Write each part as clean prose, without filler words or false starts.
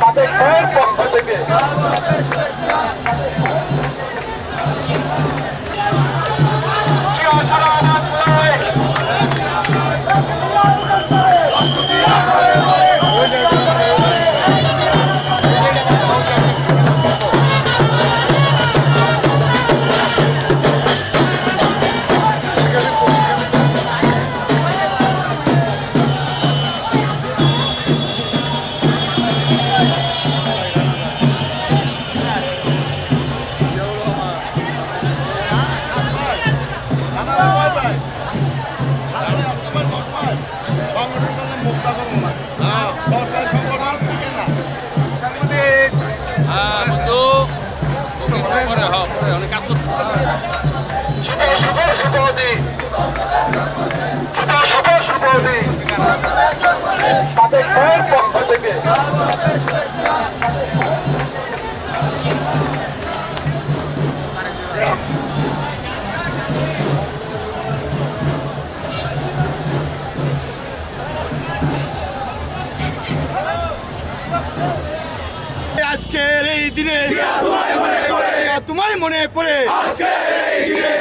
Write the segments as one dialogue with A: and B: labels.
A: তাদের পক্ষ থেকে তাদের পক্ষ থেকে
B: আজকের এই দিনে তোমায় মনে পড়ে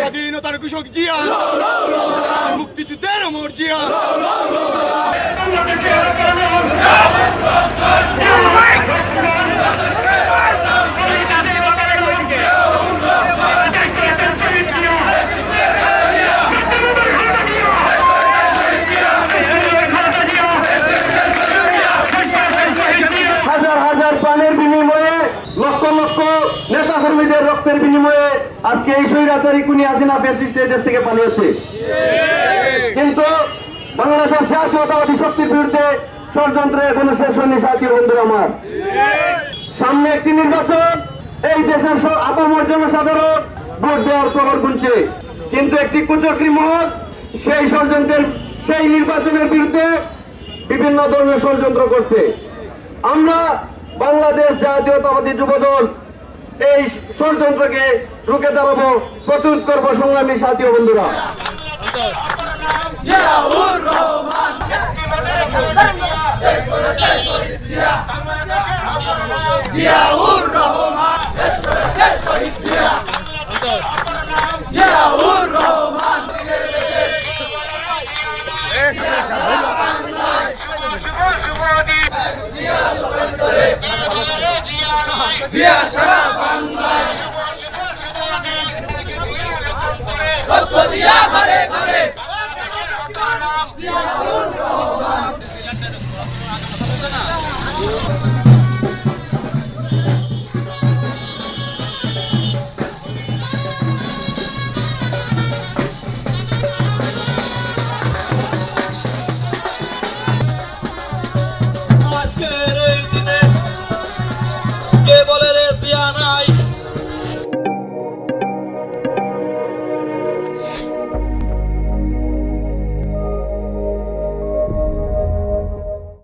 B: স্বাধীনতার ঘোষক জিয়া, মুক্তিযুদ্ধের অমর জিয়া।
C: হাজার হাজার প্রাণের বিনিময়ে, লক্ষ লক্ষ নেতা কর্মীদের রক্তের বিনিময়ে আজকে এই স্বৈরাচারী খুনি হাসিনা ফ্যাসিস্ট এই দেশ থেকে পালিয়েছে। কিন্তু বাংলাদেশের জাতীয়তাবাদী শক্তির বিরুদ্ধে ষড়যন্ত্র এখনো শেষ হয়নি। সাথীয় বন্ধুরা আমার, সামনে একটি নির্বাচন, এই দেশের আপামর জনসাধারণ ভোট দেওয়ার প্রহর গুনছে, কিন্তু একটি কুচক্রী মহল সেই নির্বাচনের বিরুদ্ধে বিভিন্ন ধরনের ষড়যন্ত্র করছে। আমরা বাংলাদেশ জাতীয়তাবাদী যুবদল এই ষড়যন্ত্রকে রুখে দাঁড়াবো, প্রতিরোধ করবো সংগ্রামী সাথী ও বন্ধুরা।
D: জিয়া